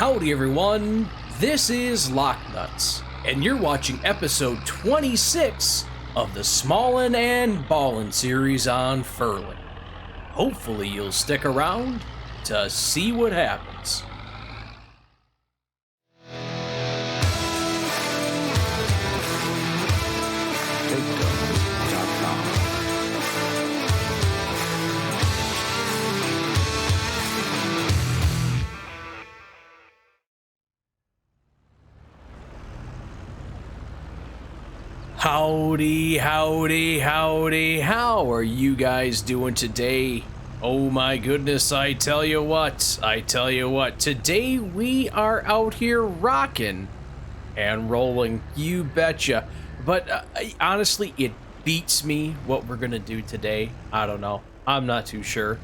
Howdy everyone, this is LockNutz, and you're watching episode 26 of the Smallin and Ballin series on Frühling. Hopefully you'll stick around to see what happens. Howdy, howdy, howdy, how are you guys doing today? Oh my goodness, I tell you what, today we are out here rocking and rolling, you betcha. But honestly, it beats me what we're gonna do today. I don't know, I'm not too sure.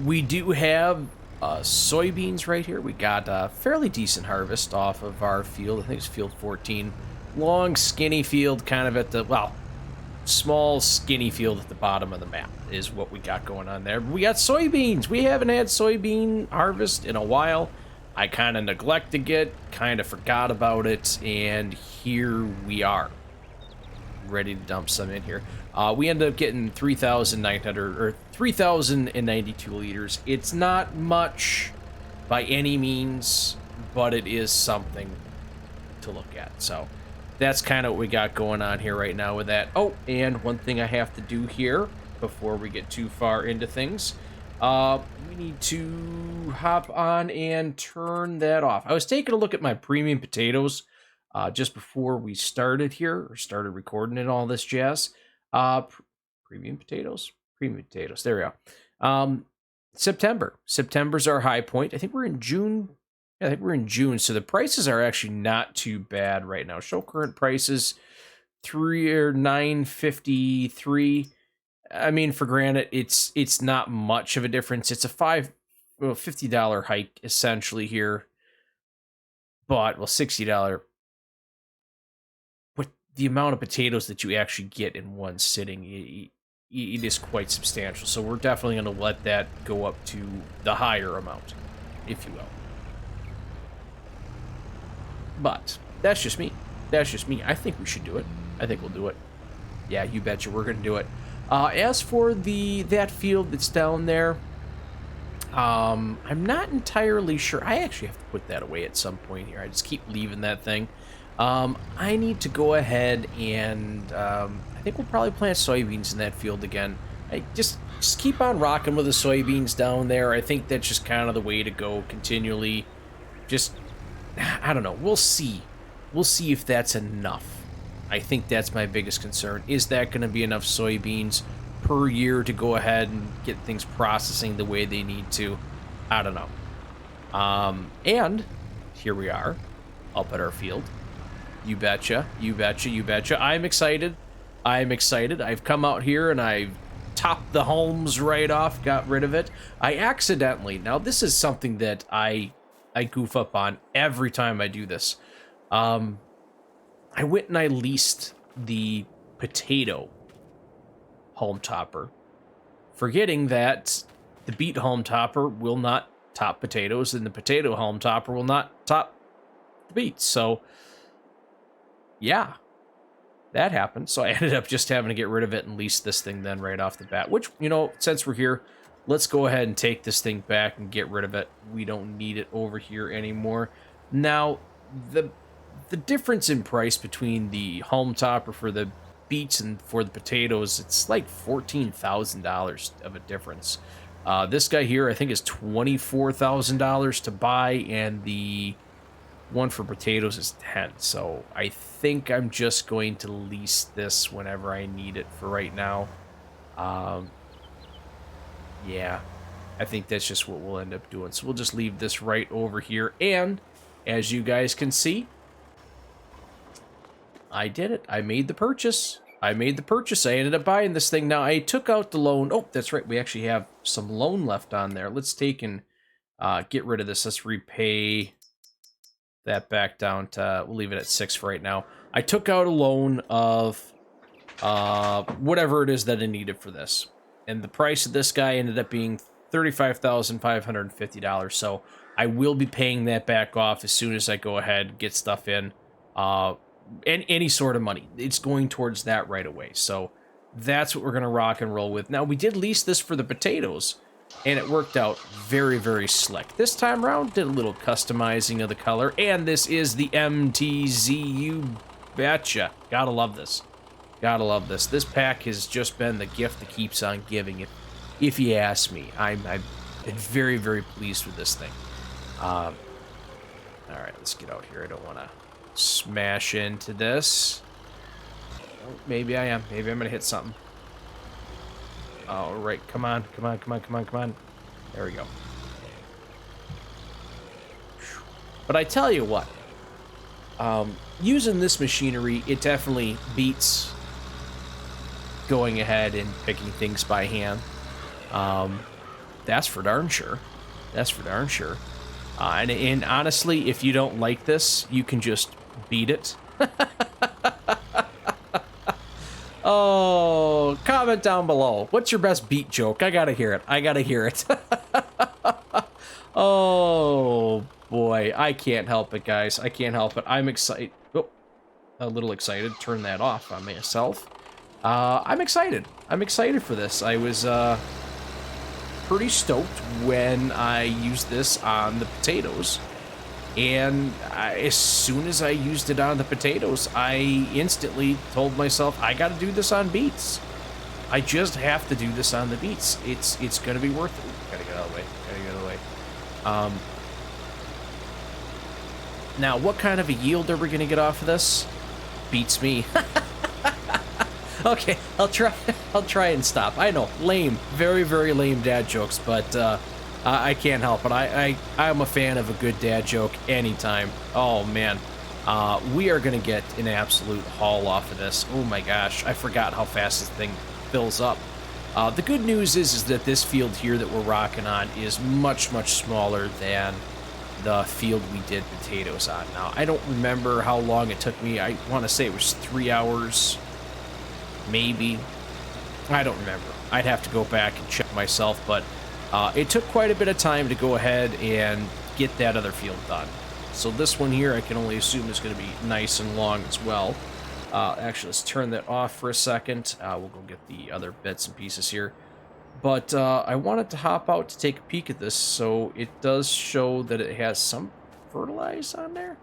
We do have soybeans right here. We got a fairly decent harvest off of our field. I think it's field 14. Long, skinny field kind of at the, well, small, skinny field at the bottom of the map is what we got going on there. We got soybeans. We haven't had soybean harvest in a while. I kind of neglected it, kind of forgot about it, and here we are, ready to dump some in here. We ended up getting 3,900 or 3,092 liters. It's not much by any means, but it is something to look at. So that's kind of what we got going on here right now with that. Oh, and one thing I have to do here before we get too far into things, we need to hop on and turn that off. I was taking a look at my premium potatoes just before we started here, or started recording and all this jazz. Premium potatoes, there we go. September's our high point. I think we're in June. Yeah, I think we're in June, so the prices are actually not too bad right now. Show current prices, $9.53. I mean, for granted, it's not much of a difference. It's a $50 hike essentially here, but well, $60. But the amount of potatoes that you actually get in one sitting, it is quite substantial. So we're definitely going to let that go up to the higher amount, if you will. But that's just me. I think we should do it. I think we'll do it. Yeah, you betcha, we're gonna do it. As for that field that's down there, I'm not entirely sure. I actually have to put that away at some point here. I just keep leaving that thing. I need to go ahead and I think we'll probably plant soybeans in that field again. I just keep on rocking with the soybeans down there. I think that's just kind of the way to go continually. Just, I don't know. We'll see. We'll see if that's enough. I think that's my biggest concern. Is that going to be enough soybeans per year to go ahead and get things processing the way they need to? I don't know. And here we are, up at our field. You betcha. I'm excited. I've come out here and I've topped the homes right off, got rid of it. I accidentally, now this is something that I goof up on every time I do this. I went and I leased the potato home topper, forgetting that the beet home topper will not top potatoes and the potato home topper will not top the beets. So yeah, that happened. So I ended up just having to get rid of it and lease this thing then right off the bat, which, you know, since we're here, let's go ahead and take this thing back and get rid of it. We don't need it over here anymore. Now, the difference in price between the home topper for the beets and for the potatoes, it's like $14,000 of a difference. This guy here, I think, is $24,000 to buy, and the one for potatoes is $10,000. So I think I'm just going to lease this whenever I need it for right now. Yeah, I think that's just what we'll end up doing. So we'll just leave this right over here. And as you guys can see, I did it. I made the purchase. I ended up buying this thing. Now, I took out the loan. Oh, that's right. We actually have some loan left on there. Let's take and get rid of this. Let's repay that back down to, we'll leave it at 6 for right now. I took out a loan of whatever it is that I needed for this. And the price of this guy ended up being $35,550. So I will be paying that back off as soon as I go ahead and get stuff in. And any sort of money, it's going towards that right away. So that's what we're going to rock and roll with. Now, we did lease this for the potatoes, and it worked out very, very slick. This time around, did a little customizing of the color, and this is the MTZU betcha. Gotta love this. Gotta love this. This pack has just been the gift that keeps on giving, if you ask me. I've been very, very pleased with this thing. All right, let's get out here. I don't want to smash into this. Oh, maybe I am. Maybe I'm gonna hit something. All right, come on, come on, come on, come on, come on. There we go. But I tell you what, using this machinery, it definitely beats going ahead and picking things by hand. That's for darn sure. That's for darn sure. And honestly, if you don't like this, you can just beat it. Oh, comment down below. What's your best beat joke? I gotta hear it. I gotta hear it. Oh, boy. I can't help it, guys. I can't help it. I'm excited. Oh, a little excited. Turn that off on myself. I'm excited. I'm excited for this. I was pretty stoked when I used this on the potatoes. And as soon as I used it on the potatoes, I instantly told myself, I gotta do this on beets. I just have to do this on the beets. It's gonna be worth it. Ooh, gotta get out of the way. Gotta get out of the way. Now, what kind of a yield are we gonna get off of this? Beets me. Okay, I'll try and stop. I know, lame, very, very lame dad jokes, but I can't help it. I'm a fan of a good dad joke anytime. Oh man, we are gonna get an absolute haul off of this. Oh my gosh, I forgot how fast this thing fills up. The good news is that this field here that we're rocking on is much, much smaller than the field we did potatoes on. Now, I don't remember how long it took me. I want to say it was 3 hours, maybe. I don't remember. I'd have to go back and check myself, but it took quite a bit of time to go ahead and get that other field done. So this one here, I can only assume is going to be nice and long as well. Actually, let's turn that off for a second. We'll go get the other bits and pieces here. But I wanted to hop out to take a peek at this, so it does show that it has some fertilizer on there.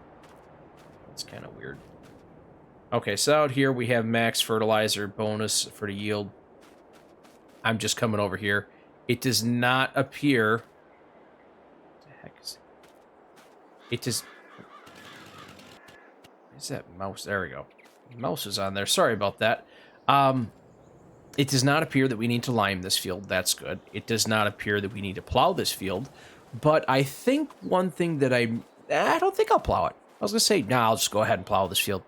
That's kind of weird. Okay, so out here we have max fertilizer bonus for the yield. I'm just coming over here. It does not appear... What the heck is it? Does... Is that mouse? There we go. Mouse is on there. Sorry about that. It does not appear that we need to lime this field. That's good. It does not appear that we need to plow this field. But I think one thing that I don't think I'll plow it. I was going to say, nah, I'll just go ahead and plow this field.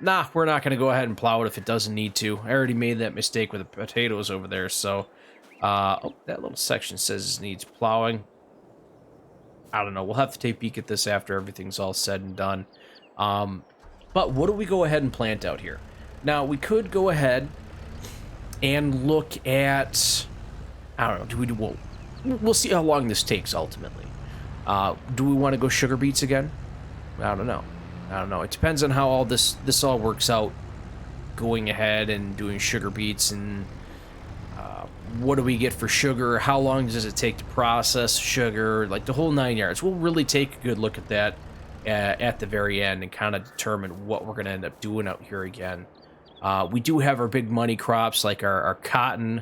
Nah, we're not going to go ahead and plow it if it doesn't need to. I already made that mistake with the potatoes over there, so... oh, that little section says it needs plowing. I don't know. We'll have to take a peek at this after everything's all said and done. But what do we go ahead and plant out here? Now, we could go ahead and look at... I don't know. We'll see how long this takes, ultimately. Do we want to go sugar beets again? I don't know. It depends on how all this all works out. Going ahead and doing sugar beets and... what do we get for sugar? How long does it take to process sugar? Like the whole 9 yards. We'll really take a good look at that at the very end and kind of determine what we're going to end up doing out here again. We do have our big money crops like our cotton.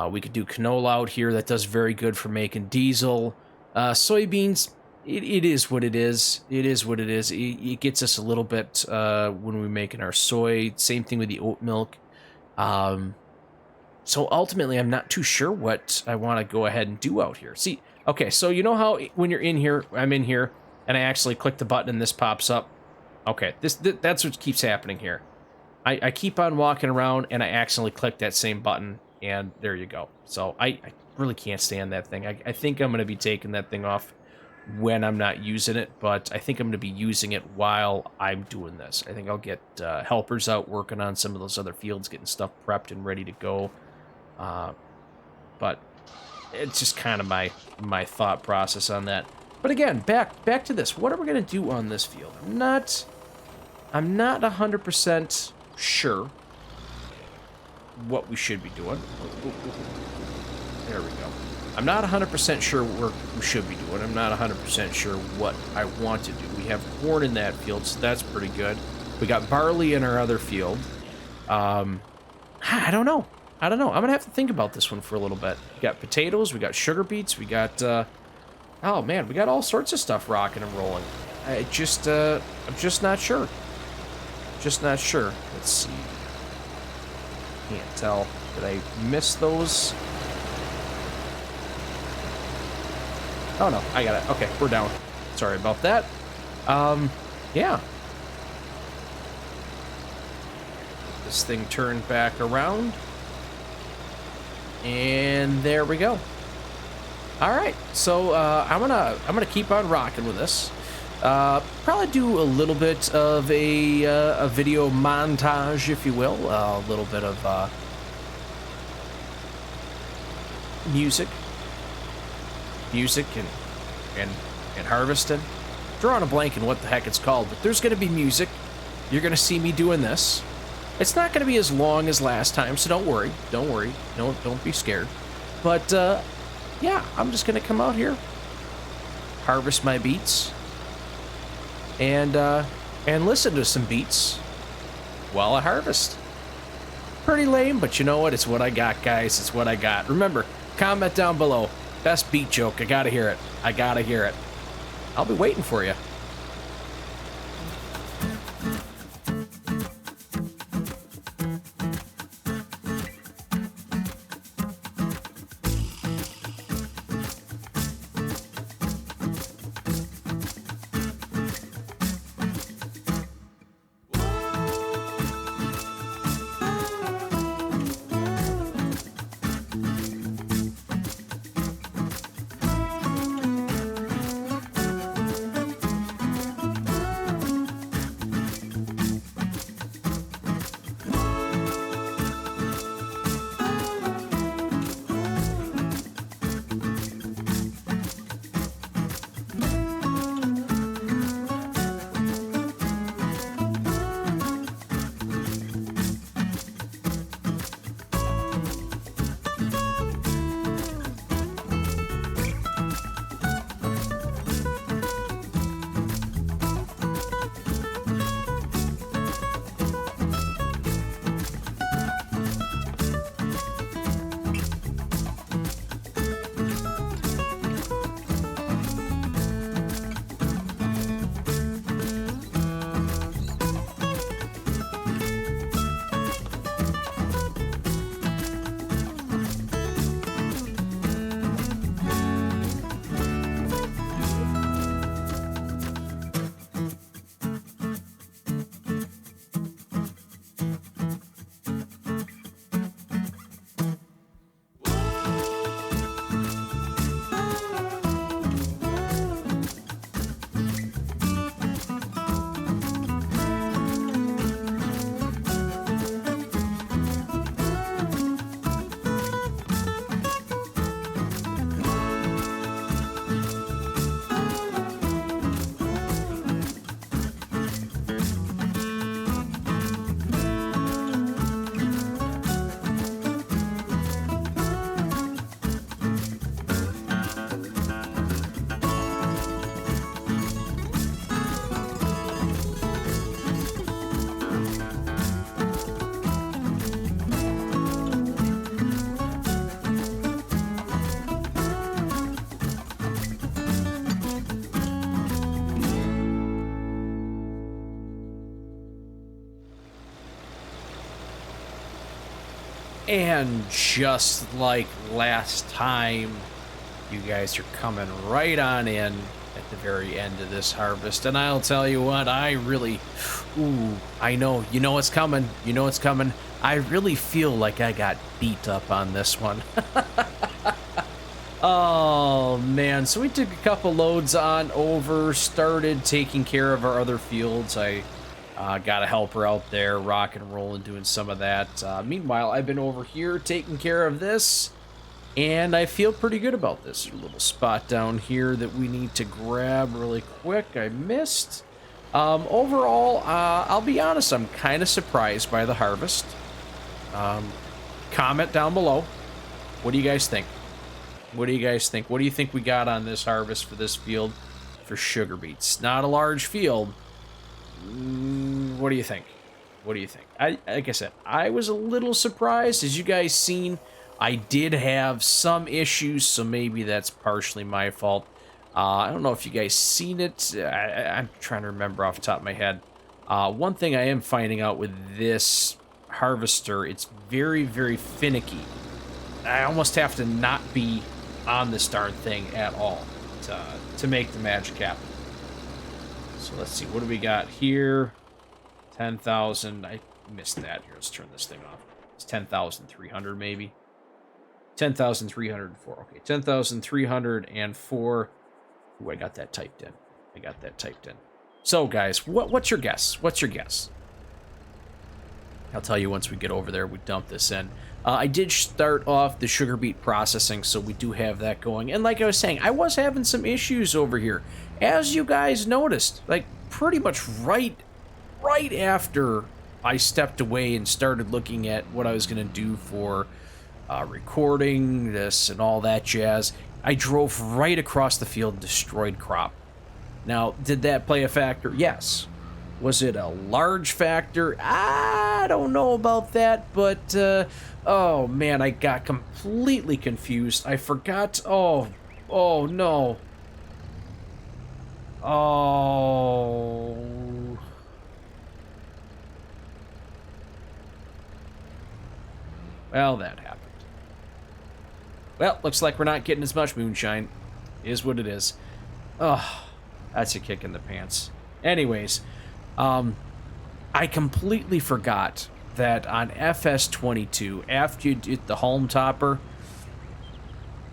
We could do canola out here. That does very good for making diesel. Soybeans, it is what it is. It is what it is. It gets us a little bit when we're making our soy. Same thing with the oat milk. So ultimately, I'm not too sure what I want to go ahead and do out here. See, okay, so you know how when you're in here, I'm in here, and I actually click the button and this pops up? Okay, that's what keeps happening here. I keep on walking around, and I accidentally click that same button, and there you go. So I really can't stand that thing. I think I'm going to be taking that thing off when I'm not using it, but I think I'm going to be using it while I'm doing this. I think I'll get helpers out working on some of those other fields, getting stuff prepped and ready to go. But It's just kind of my thought process on that. But again, back to this. What are we gonna do on this field? I'm not 100% sure what we should be doing. There we go. I'm not 100% sure what we should be doing. I'm not 100% sure what I want to do. We have corn in that field, so that's pretty good. We got barley in our other field. I don't know. I'm gonna have to think about this one for a little bit. We got potatoes, we got sugar beets, we got, oh man, we got all sorts of stuff rocking and rolling. I'm just not sure. Just not sure. Let's see. Can't tell. Did I miss those? Oh no, I got it. Okay, we're down. Sorry about that. Yeah. This thing turned back around. And there we go. All right, so I'm gonna keep on rocking with this. Probably do a little bit of a video montage, if you will, a little bit of music and harvesting. Drawing a blank in what the heck it's called, but there's gonna be music. You're gonna see me doing this. It's not gonna be as long as last time, so don't worry. No, don't be scared. But yeah, I'm just gonna come out here, harvest my beets, and listen to some beets while I harvest. Pretty lame, but you know what? It's what I got, guys. It's what I got. Remember, comment down below. Best beet joke. I gotta hear it. I gotta hear it. I'll be waiting for you. And just like last time, you guys are coming right on in at the very end of this harvest. And I'll tell you what, I really, I know, you know it's coming. You know it's coming. I really feel like I got beat up on this one. Oh, man. So we took a couple loads on over, started taking care of our other fields. I got a helper out there, rocking and rolling, doing some of that. Meanwhile, I've been over here taking care of this. And I feel pretty good about this. A little spot down here that we need to grab really quick. I missed. Overall, I'll be honest, I'm kind of surprised by the harvest. Comment down below. What do you guys think? What do you guys think? What do you think we got on this harvest for this field for sugar beets? Not a large field. What do you think? What do you think? Like I said, I was a little surprised. As you guys seen, I did have some issues, so maybe that's partially my fault. I don't know if you guys seen it. I'm trying to remember off the top of my head. One thing I am finding out with this harvester, it's very, very finicky. I almost have to not be on this darn thing at all to make the magic happen. So let's see, what do we got here? 10,000. I missed that. Here, let's turn this thing off. It's 10,300 maybe. 10,304. Okay, 10,304. Ooh, I got that typed in. So, guys, what's your guess? What's your guess? I'll tell you once we get over there, we dump this in. I did start off the sugar beet processing, so we do have that going. And like I was saying, I was having some issues over here. As you guys noticed, like pretty much right after I stepped away and started looking at what I was going to do for recording this and all that jazz, I drove right across the field and destroyed crop. Now, did that play a factor? Yes. Was it a large factor? I don't know about that, but, oh man, I got completely confused. I forgot, oh no. Oh. Well, that happened. Well, looks like we're not getting as much moonshine. Is what it is. Oh, that's a kick in the pants. Anyways, I completely forgot that on FS22, after you did the home topper,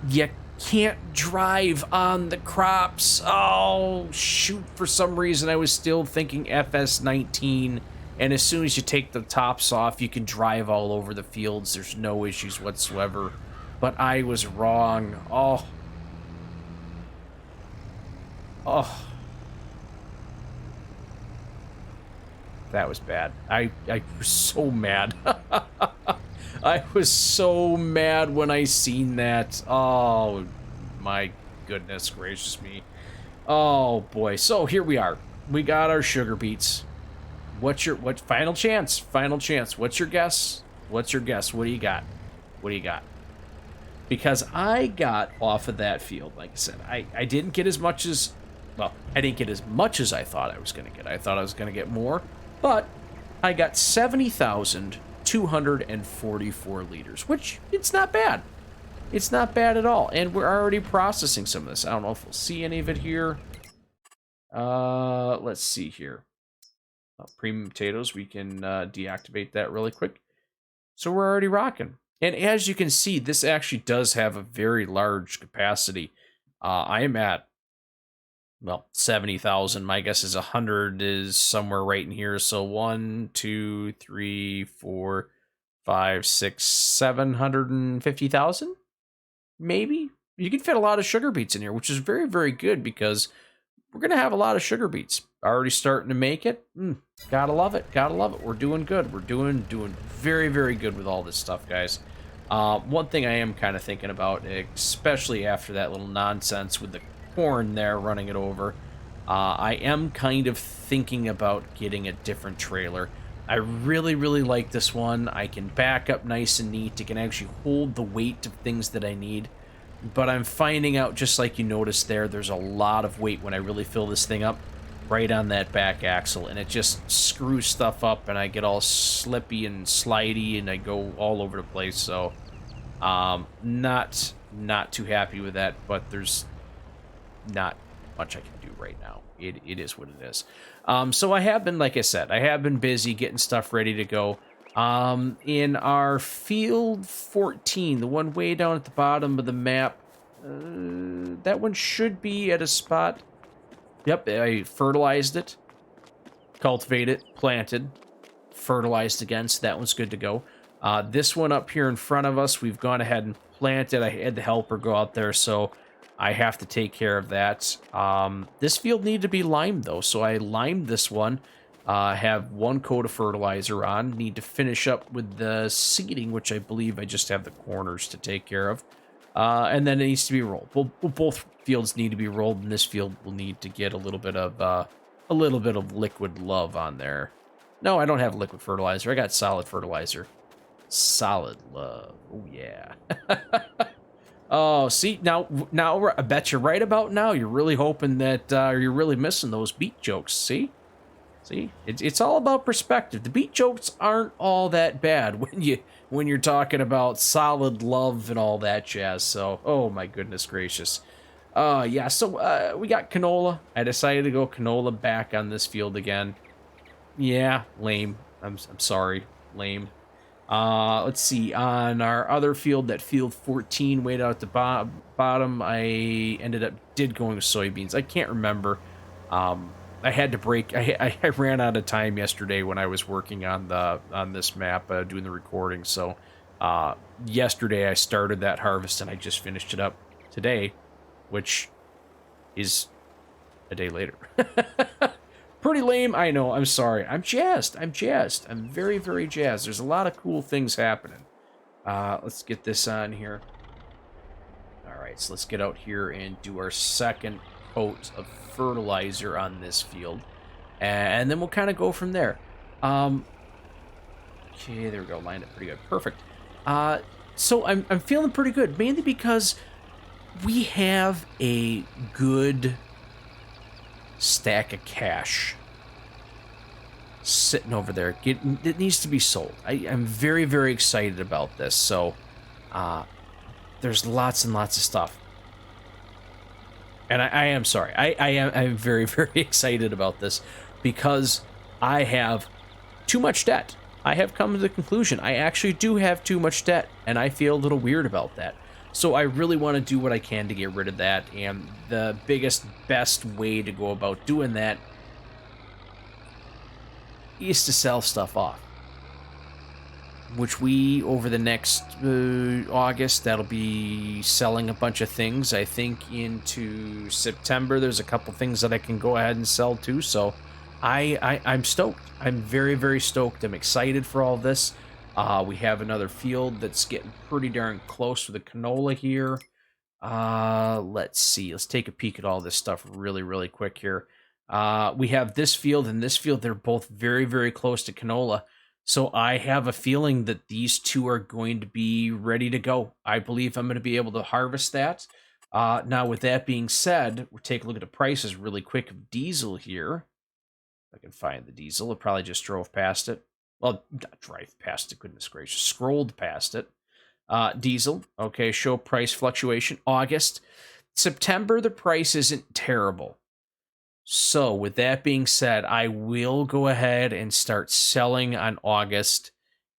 you can't drive on the crops. Oh, shoot, for some reason I was still thinking FS19, and as soon as you take the tops off, you can drive all over the fields. There's no issues whatsoever. But I was wrong. Oh. That was bad. I was so mad. I was so mad when I seen that. Oh, my goodness gracious me. Oh, boy. So, here we are. We got our sugar beets. What final chance? Final chance. What's your guess? What's your guess? What do you got? What do you got? Because I got off of that field, like I said, I didn't get as much as, well, I didn't get as much as I thought I was going to get. I thought I was going to get more, but I got 70,244 liters, which it's not bad. It's not bad at all, and we're already processing some of this. I don't know if we'll see any of it here. Let's see here. Premium potatoes, we can deactivate that really quick. So we're already rocking. And as you can see, this actually does have a very large capacity. I am at, well, 70,000. My guess is 100 is somewhere right in here. So 1, 2, 3, 4, 5, 6, 750,000? Maybe? You can fit a lot of sugar beets in here, which is very, very good because we're going to have a lot of sugar beets. Already starting to make it. Gotta love it. Gotta love it. We're doing good. We're doing very, very good with all this stuff, guys. One thing I am kind of thinking about, especially after that little nonsense with the corn there running it over, I am kind of thinking about getting a different trailer. I really, really like this one. I can back up nice and neat. It can actually hold the weight of things that I need. But I'm finding out, just like you noticed there, there's a lot of weight when I really fill this thing up right on that back axle, and it just screws stuff up, and I get all slippy and slidey, and I go all over the place. So not too happy with that, but there's not much I can do right now. It is what it is. So I have been, like I said, I have been busy getting stuff ready to go. In our field 14, the one way down at the bottom of the map, that one should be at a spot. Yep, I fertilized it, cultivated, planted, fertilized again, so that one's good to go. This one up here in front of us, we've gone ahead and planted. I had the helper go out there, so I have to take care of that. This field needed to be limed, though, so I limed this one. Have one coat of fertilizer on. Need to finish up with the seeding, which I believe I just have the corners to take care of. And then it needs to be rolled. Well, both fields need to be rolled, and this field will need to get a little bit of liquid love on there. No, I don't have liquid fertilizer. I got solid fertilizer. Solid love. Oh yeah. Oh, see, now I bet you're right about now. You're really hoping that you're really missing those beet jokes. See, it's all about perspective. The beet jokes aren't all that bad when you're talking about solid love and all that jazz. So, oh my goodness gracious. Yeah. So we got canola. I decided to go canola back on this field again. Yeah, lame. I'm sorry, lame. Let's see, on our other field, that field 14 way out at the bottom, I did going with soybeans. I can't remember. I had to break. I ran out of time yesterday when I was working on this map, doing the recording. So, yesterday I started that harvest and I just finished it up today, which is a day later. Pretty lame, I know. I'm sorry. I'm jazzed. I'm very, very jazzed. There's a lot of cool things happening. Let's get this on here. All right, so let's get out here and do our second coat of fertilizer on this field. And then we'll kind of go from there. Okay, there we go. Lined up pretty good. Perfect. So I'm feeling pretty good, mainly because we have a good stack of cash sitting over there. It needs to be sold. I'm very, very excited about this. So there's lots and lots of stuff. And I am sorry. I'm very, very excited about this because I have too much debt. I have come to the conclusion I actually do have too much debt, and I feel a little weird about that. So I really want to do what I can to get rid of that, and the best way to go about doing that is to sell stuff off. Which we, over the next August, that'll be selling a bunch of things. I think into September, there's a couple things that I can go ahead and sell too. So I'm stoked. I'm very, very stoked. I'm excited for all this. We have another field that's getting pretty darn close to the canola here. Let's see. Let's take a peek at all this stuff really, really quick here. We have this field and this field. They're both very, very close to canola. So I have a feeling that these two are going to be ready to go. I believe I'm going to be able to harvest that. Now, with that being said, we'll take a look at the prices really quick of diesel here. If I can find the diesel. It probably just drove past it. Well, not drive past it, goodness gracious. Scrolled past it. Diesel, okay, show price fluctuation. August. September, the price isn't terrible. So, with that being said, I will go ahead and start selling on August.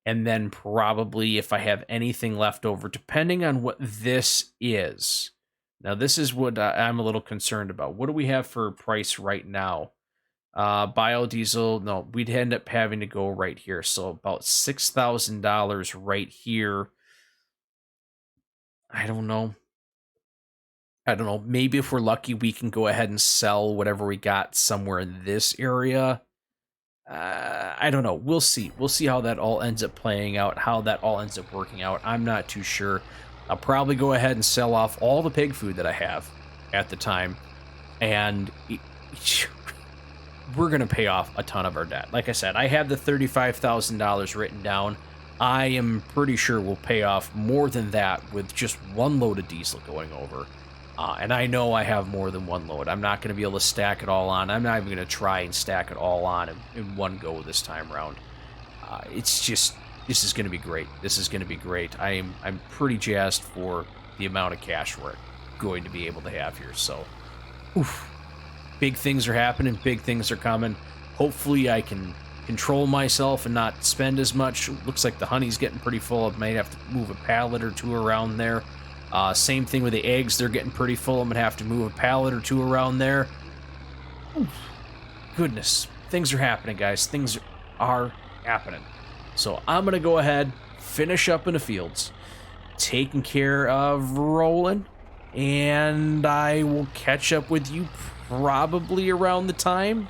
And then probably, if I have anything left over, depending on what this is. Now, this is what I'm a little concerned about. What do we have for price right now? Biodiesel, no, we'd end up having to go right here. So about $6,000 right here. I don't know. Maybe if we're lucky, we can go ahead and sell whatever we got somewhere in this area. I don't know. We'll see. We'll see how that all ends up playing out, how that all ends up working out. I'm not too sure. I'll probably go ahead and sell off all the pig food that I have at the time. And we're going to pay off a ton of our debt. Like I said, I have the $35,000 written down. I am pretty sure we'll pay off more than that with just one load of diesel going over. And I know I have more than one load. I'm not going to be able to stack it all on. I'm not even going to try and stack it all on in one go this time around. It's just, this is going to be great. This is going to be great. I'm pretty jazzed for the amount of cash we're going to be able to have here. So, oof. Big things are happening. Big things are coming. Hopefully I can control myself and not spend as much. Looks like the honey's getting pretty full. I might have to move a pallet or two around there. Same thing with the eggs. They're getting pretty full. I'm going to have to move a pallet or two around there. Oof. Goodness. Things are happening, guys. Things are happening. So I'm going to go ahead, finish up in the fields, taking care of rolling, and I will catch up with you probably around the time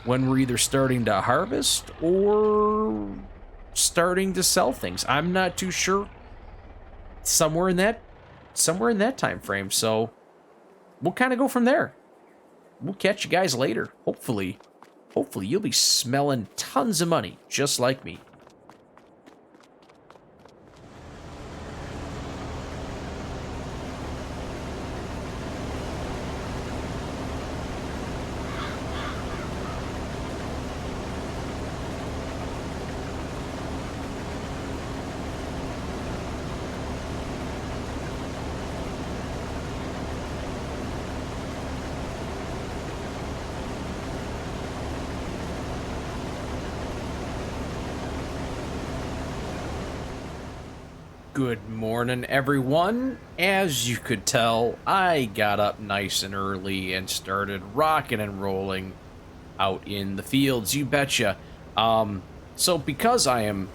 when we're either starting to harvest or starting to sell things. I'm not too sure. Somewhere in that time frame. So we'll kind of go from there. We'll catch you guys later. Hopefully you'll be smelling tons of money just like me. Good morning, everyone. As you could tell, I got up nice and early and started rocking and rolling out in the fields, you betcha. So because I am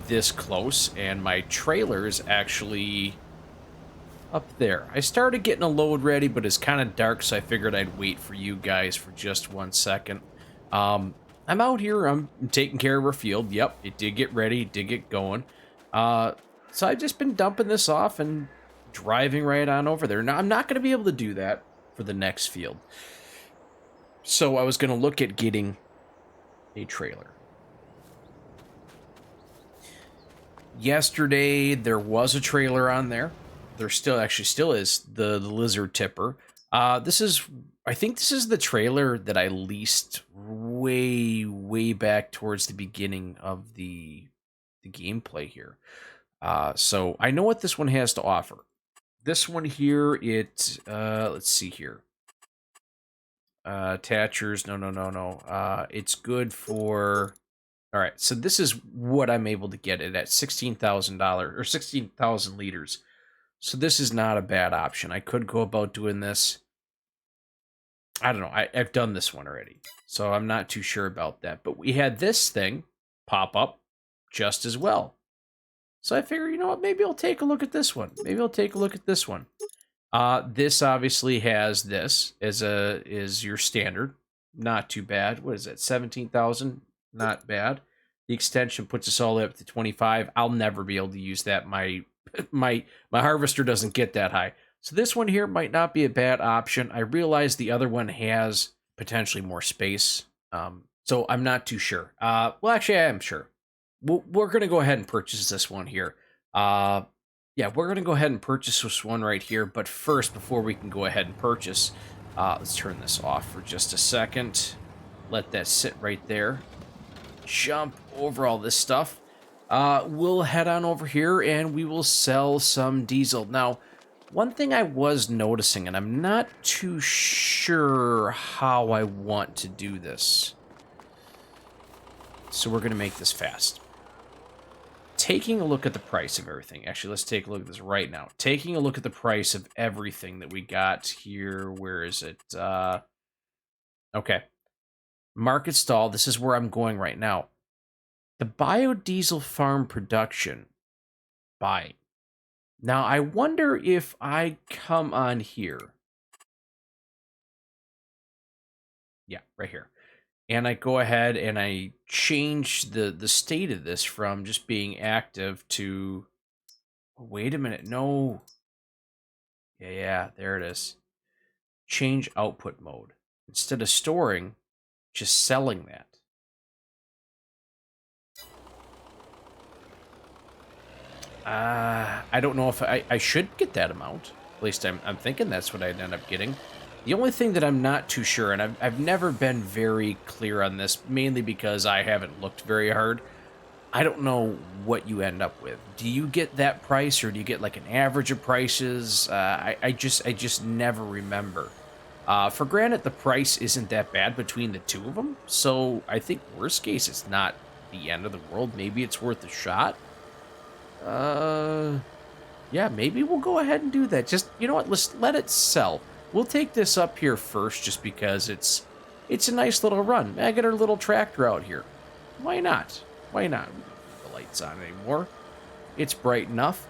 this close and my trailer's actually up there, I started getting a load ready, but it's kind of dark, so I figured I'd wait for you guys for just 1 second. I'm out here, I'm taking care of our field. Yep, it did get ready, it did get going. So I've just been dumping this off and driving right on over there. Now, I'm not going to be able to do that for the next field. So I was going to look at getting a trailer. Yesterday, there was a trailer on there. There still is the lizard tipper. I think this is the trailer that I leased way back towards the beginning of the gameplay here. So I know what this one has to offer. This one here, let's see here. Attachers, no. It's good for, all right, so this is what I'm able to get it at $16,000 or 16,000 liters. So this is not a bad option. I could go about doing this. I don't know. I've done this one already, so I'm not too sure about that. But we had this thing pop up just as well. So I figure, you know what, maybe I'll take a look at this one. This obviously has this is your standard. Not too bad. What is it? 17,000? Not bad. The extension puts us all the way up to 25. I'll never be able to use that. My harvester doesn't get that high. So this one here might not be a bad option. I realize the other one has potentially more space. So I'm not too sure. Well, actually, I am sure. We're going to go ahead and purchase this one here. Yeah, we're going to go ahead and purchase this one right here. But first, before we can go ahead and purchase, let's turn this off for just a second. Let that sit right there. Jump over all this stuff. We'll head on over here and we will sell some diesel. Now, one thing I was noticing, and I'm not too sure how I want to do this. So we're going to make this fast. Taking a look at the price of everything. Actually, let's take a look at this right now. Taking a look at the price of everything that we got here. Where is it? Okay. Market stall. This is where I'm going right now. The biodiesel farm production. Buying. Now, I wonder if I come on here. Yeah, right here. And I go ahead and I change the state of this from just being active to... Wait a minute, no. Yeah, there it is. Change output mode. Instead of storing, just selling that. I don't know if I should get that amount. At least I'm thinking that's what I'd end up getting. The only thing that I'm not too sure, and I've never been very clear on this, mainly because I haven't looked very hard, I don't know what you end up with. Do you get that price, or do you get like an average of prices? I just never remember. For granted, the price isn't that bad between the two of them, so I think worst case, it's not the end of the world. Maybe it's worth a shot. Yeah, maybe we'll go ahead and do that. Just, you know what, let's let it sell. We'll take this up here first just because it's a nice little run. I got our little tractor out here. Why not? Why not? We don't have the lights on anymore. It's bright enough.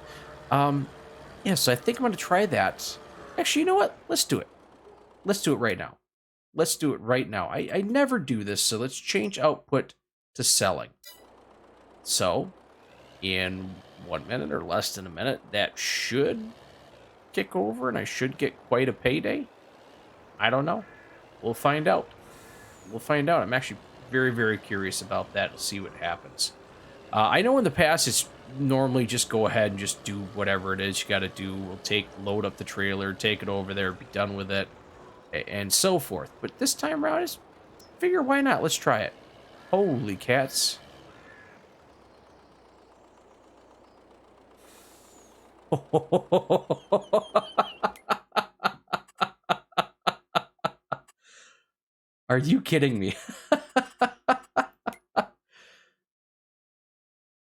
Yeah, so I think I'm going to try that. Actually, you know what? Let's do it. Let's do it right now. Let's do it right now. I never do this, so let's change output to selling. So, in 1 minute or less than a minute, that should kick over and I should get quite a payday. I don't know. We'll find out. We'll find out. I'm actually very, very curious about that. We'll see what happens. I know in the past it's normally just go ahead and just do whatever it is you got to do. We'll load up the trailer, take it over there, be done with it, and so forth. But this time around, I just figure why not? Let's try it. Holy cats. Are you kidding me?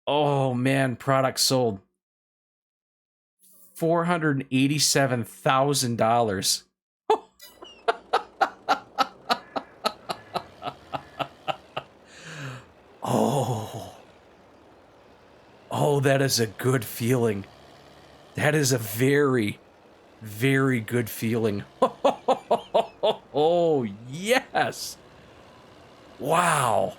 Oh man, product sold. $487,000. Oh. Oh, that is a good feeling. That is a very, very good feeling. Oh, yes. Wow.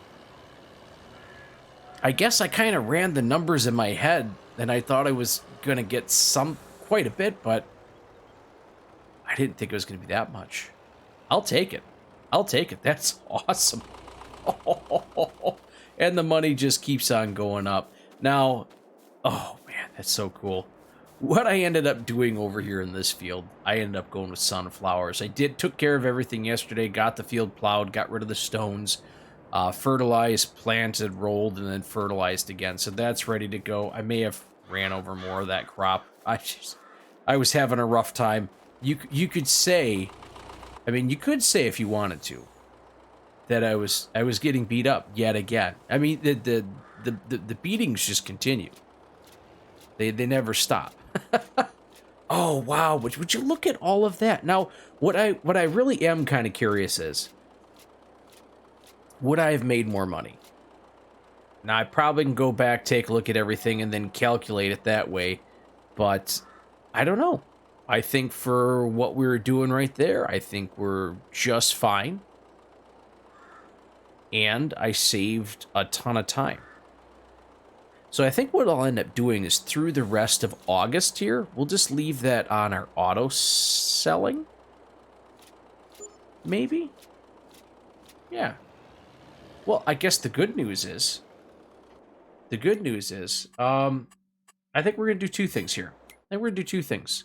I guess I kind of ran the numbers in my head, and I thought I was going to get quite a bit, but I didn't think it was going to be that much. I'll take it. I'll take it. That's awesome. And the money just keeps on going up. Now, oh man, that's so cool. What I ended up doing over here in this field, I ended up going with sunflowers. Took care of everything yesterday, got the field plowed, got rid of the stones, fertilized, planted, rolled, and then fertilized again. So that's ready to go. I may have ran over more of that crop. I was having a rough time. You could say, I mean, you could say if you wanted to, that I was getting beat up yet again. I mean, the beatings just continue. They never stop. Oh wow! Would you look at all of that? Now, what I really am kind of curious is, would I have made more money? Now, I probably can go back, take a look at everything, and then calculate it that way. But I don't know. I think for what we were doing right there, I think we're just fine. And I saved a ton of time. So I think what I'll end up doing is through the rest of August here, we'll just leave that on our auto selling. Maybe? Yeah. Well, I guess the good news is, I think we're going to do two things here. I think we're going to do two things.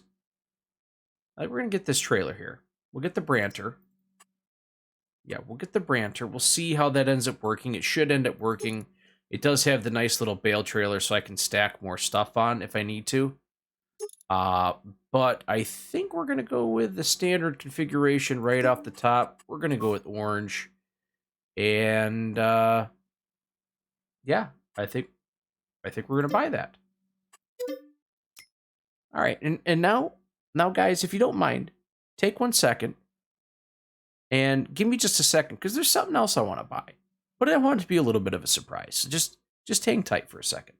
I think we're going to get this trailer here. We'll get the Branter. Yeah, we'll get the Branter. We'll see how that ends up working. It should end up working. It does have the nice little bale trailer so I can stack more stuff on if I need to. But I think we're going to go with the standard configuration right off the top. We're going to go with orange. And, yeah, I think we're going to buy that. All right, and now, guys, if you don't mind, take 1 second and give me just a second, because there's something else I want to buy. But I want it to be a little bit of a surprise. So just hang tight for a second.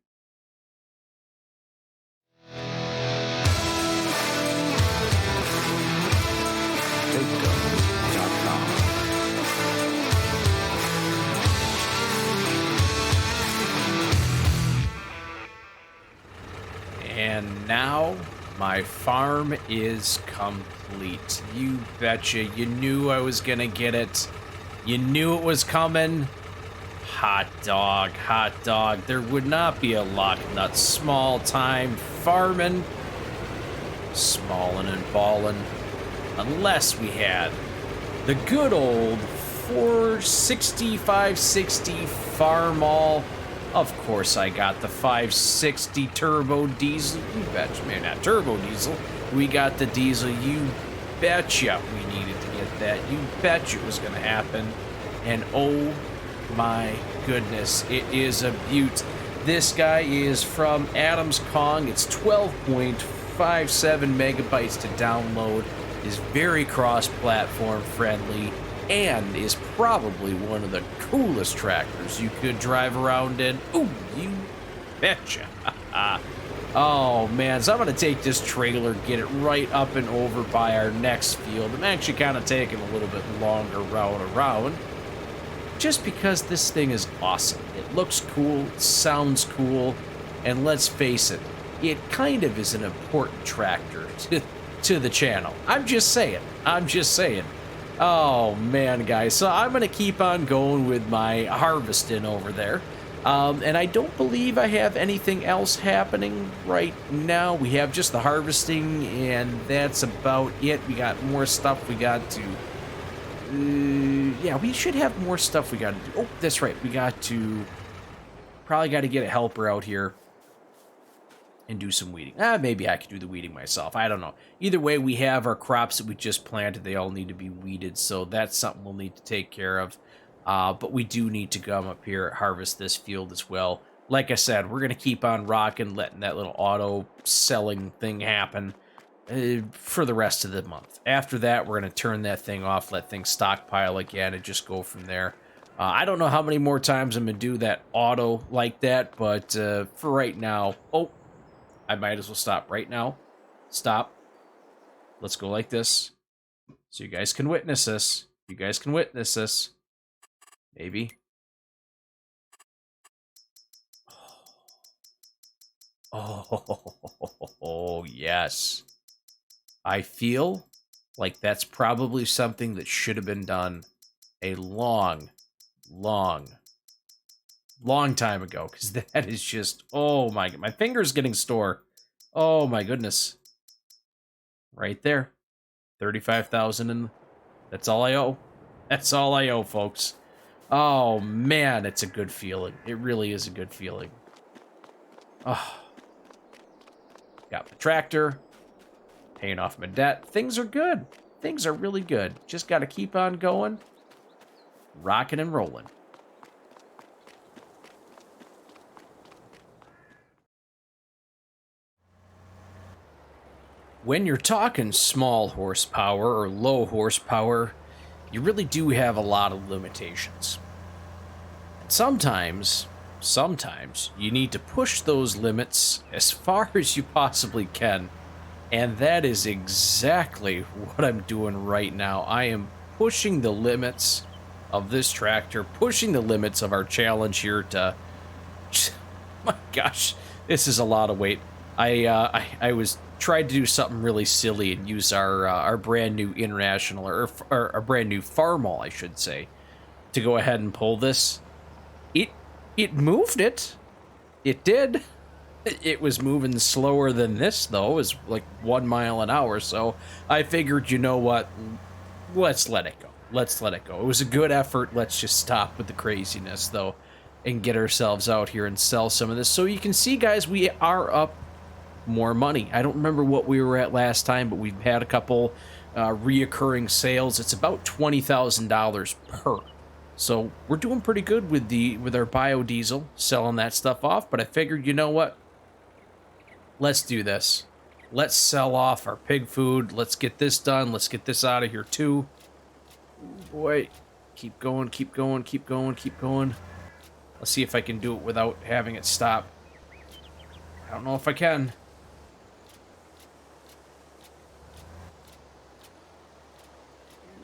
And now my farm is complete. You betcha. You knew I was gonna get it. You knew it was coming. Hot dog, hot dog. There would not be a LockNutz small-time farming, Smallin and Ballin, unless we had the good old 460, 560 Farmall. Of course, I got the 560 turbo diesel. You betcha, man, not turbo diesel. We got the diesel. You betcha we needed to get that. You betcha it was going to happen. And oh my goodness, it is a beaut. This guy is from Adams Kong. It's 12.57 megabytes to download. Is very cross-platform friendly and is probably one of the coolest tractors you could drive around in. Ooh, you betcha. Oh, man. So I'm going to take this trailer, get it right up and over by our next field. I'm actually kind of taking a little bit longer route around just because this thing is awesome. It looks cool, it sounds cool, and let's face it, it kind of is an important tractor to the channel. I'm just saying. I'm just saying. Oh, man, guys. So I'm going to keep on going with my harvesting over there. And I don't believe I have anything else happening right now. We have just the harvesting, and that's about it. We got more stuff we got to... yeah, we should have more stuff we got to do. Oh, that's right. We got to... Probably got to get a helper out here and do some weeding. Maybe I could do the weeding myself. I don't know. Either way, we have our crops that we just planted. They all need to be weeded, so that's something we'll need to take care of. But we do need to come up here, harvest this field as well. Like I said, we're going to keep on rocking, letting that little auto selling thing happen for the rest of the month. After that, we're going to turn that thing off, let things stockpile again, and just go from there. I don't know how many more times I'm going to do that auto like that, but for right now... Oh, I might as well stop right now. Stop. Let's go like this. So you guys can witness this. You guys can witness this. Maybe. Oh, yes. I feel like that's probably something that should have been done a long time ago, because that is just, oh my finger's getting sore. Oh my goodness. Right there. 35,000, and that's all I owe. That's all I owe, folks. Oh man, it's a good feeling. It really is a good feeling. Oh. Got my tractor, paying off my debt. Things are good. Things are really good. Just got to keep on going, rocking and rolling. When you're talking small horsepower or low horsepower, you really do have a lot of limitations. Sometimes you need to push those limits as far as you possibly can. And that is exactly what I'm doing right now. I am pushing the limits of this tractor, pushing the limits of our challenge here to... My gosh, this is a lot of weight. I was tried to do something really silly and use our brand new international, or our brand new Farmall, I should say, to go ahead and pull this. It moved it. It did. It was moving slower than this, though. It was like 1 mile an hour. So I figured, you know what? Let's let it go. Let's let it go. It was a good effort. Let's just stop with the craziness, though, and get ourselves out here and sell some of this. So you can see, guys, we are up more money. I don't remember what we were at last time, but we've had a couple reoccurring sales. It's about $20,000 per. So we're doing pretty good with our biodiesel, selling that stuff off. But I figured, you know what? Let's do this. Let's sell off our pig food. Let's get this done. Let's get this out of here too. Boy, keep going, keep going, keep going, keep going. Let's see if I can do it without having it stop. I don't know if I can.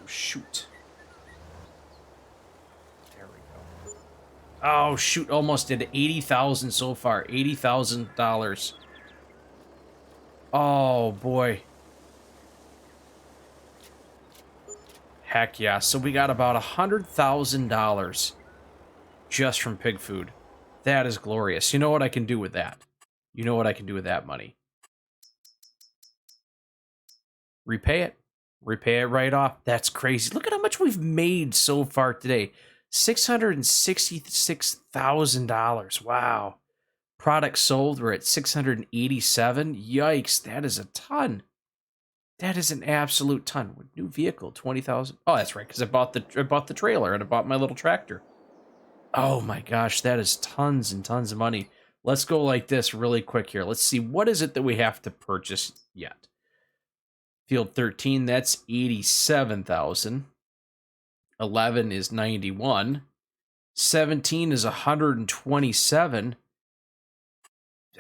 Shoot. There we go. Oh, shoot. Almost did 80,000 so far. $80,000. Oh, boy. Heck yeah. So we got about $100,000 just from pig food. That is glorious. You know what I can do with that? You know what I can do with that money? Repay it. Repay it right off. That's crazy. Look at how much we've made so far today. $666,000. Wow. Products sold, we're at 687. Yikes, that is a ton. That is an absolute ton. New vehicle, 20,000. Oh, that's right, because I bought the trailer and I bought my little tractor. Oh my gosh, that is tons and tons of money. Let's go like this really quick here. Let's see, what is it that we have to purchase yet? Field 13, that's 87,000. 11 is 91. 17 is 127.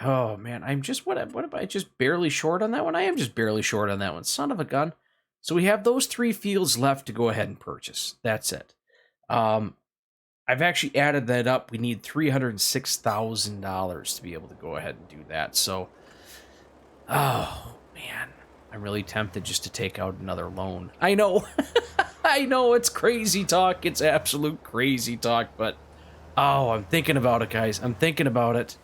Oh man, I'm just what am I just barely short on that one? I am just barely short on that one. Son of a gun. So we have those 3 fields left to go ahead and purchase. That's it. I've actually added that up. We need $306,000 to be able to go ahead and do that. So, oh man, I'm really tempted just to take out another loan. I know, I know it's crazy talk. It's absolute crazy talk, but oh, I'm thinking about it, guys. I'm thinking about it.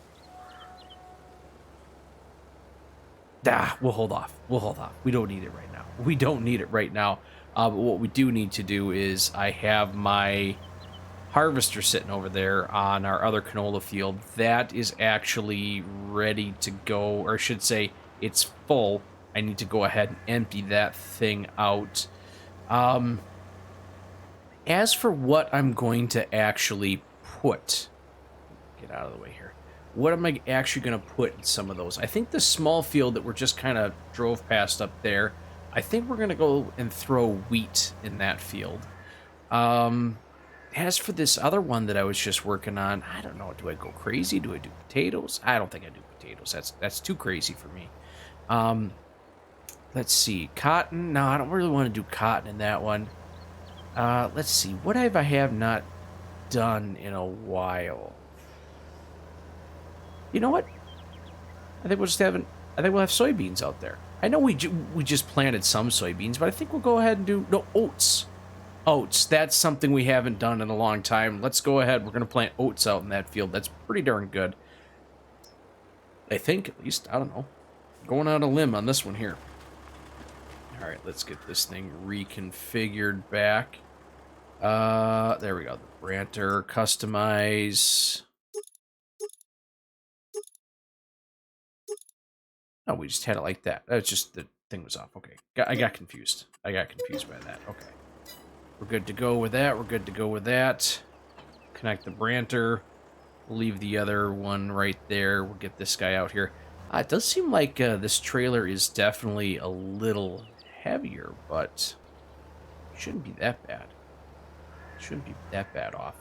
We'll hold off. We'll hold off. We don't need it right now. We don't need it right now. But what we do need to do is I have my harvester sitting over there on our other canola field. That is actually ready to go, or I should say it's full. I need to go ahead and empty that thing out. As for what I'm going to actually put, get out of the way here. What am I actually going to put in some of those? I think the small field that we're just kind of drove past up there, I think we're going to go and throw wheat in that field. As for this other one that I was just working on, I don't know. Do I go crazy? Do I do potatoes? I don't think I do potatoes. That's too crazy for me. Let's see. Cotton. No, I don't really want to do cotton in that one. Let's see. What have I have not done in a while? You know what? I think we'll just have I think we'll have soybeans out there. I know we just planted some soybeans, but I think we'll go ahead and do oats. Oats. That's something we haven't done in a long time. Let's go ahead. We're going to plant oats out in that field. That's pretty darn good. I think, at least. I don't know. Going on a limb on this one here. All right, let's get this thing reconfigured back. There we go. The Branter, customize. Oh, we just had it like that. That's just the thing was off. Okay, I got confused. I got confused by that. Okay, we're good to go with that. We're good to go with that. Connect the Branter. We'll leave the other one right there. We'll get this guy out here. It does seem like this trailer is definitely a little heavier, but it shouldn't be that bad. It shouldn't be that bad off.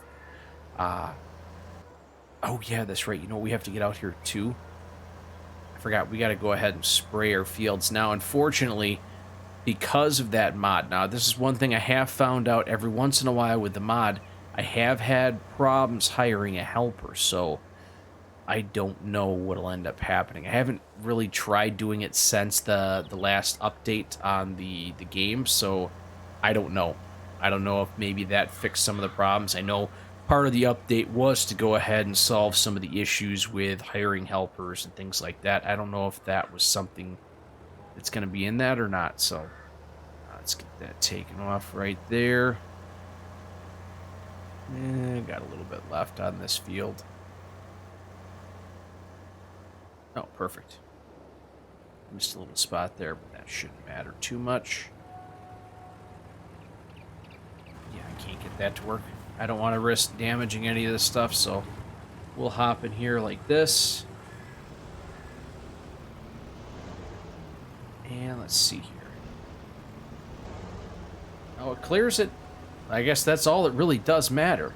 Oh yeah, that's right. You know what we have to get out here too? Forgot we got to go ahead and spray our fields now. Unfortunately, because of that mod, now this is one thing I have found out every once in a while with the mod, I have had problems hiring a helper, so I don't know what'll end up happening. I haven't really tried doing it since the last update on the game, so I don't know. I don't know if maybe that fixed some of the problems. I know part of the update was to go ahead and solve some of the issues with hiring helpers and things like that. I don't know if that was something that's going to be in that or not. So let's get that taken off right there. Got a little bit left on this field. Oh, perfect. Just a little spot there, but that shouldn't matter too much. Yeah, I can't get that to work. I don't want to risk damaging any of this stuff, so we'll hop in here like this. And let's see here. Oh, it clears it. I guess that's all that really does matter.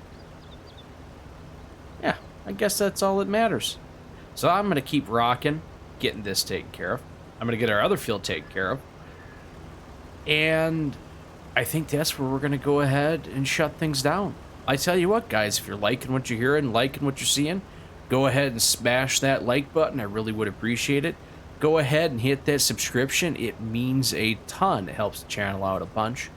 Yeah, I guess that's all that matters. So I'm going to keep rocking, getting this taken care of. I'm going to get our other field taken care of. And I think that's where we're going to go ahead and shut things down. I tell you what, guys, if you're liking what you're hearing, liking what you're seeing, go ahead and smash that like button. I really would appreciate it. Go ahead and hit that subscription. It means a ton. It helps the channel out a bunch.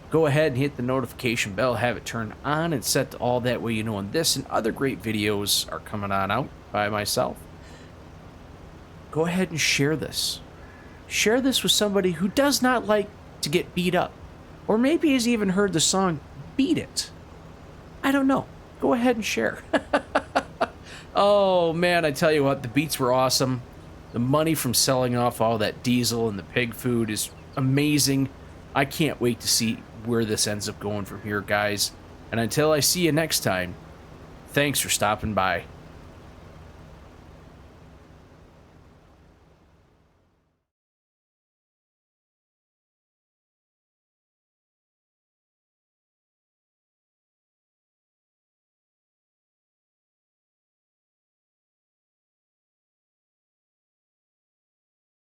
Go ahead and hit the notification bell, have it turned on and set to all, that way you know when this and other great videos are coming on out by myself. Go ahead and share this. Share this with somebody who does not like to get beat up. Or maybe has even heard the song Beat It. I don't know. Go ahead and share. Oh, man, I tell you what, the beets were awesome. The money from selling off all that diesel and the pig food is amazing. I can't wait to see where this ends up going from here, guys. And until I see you next time, thanks for stopping by.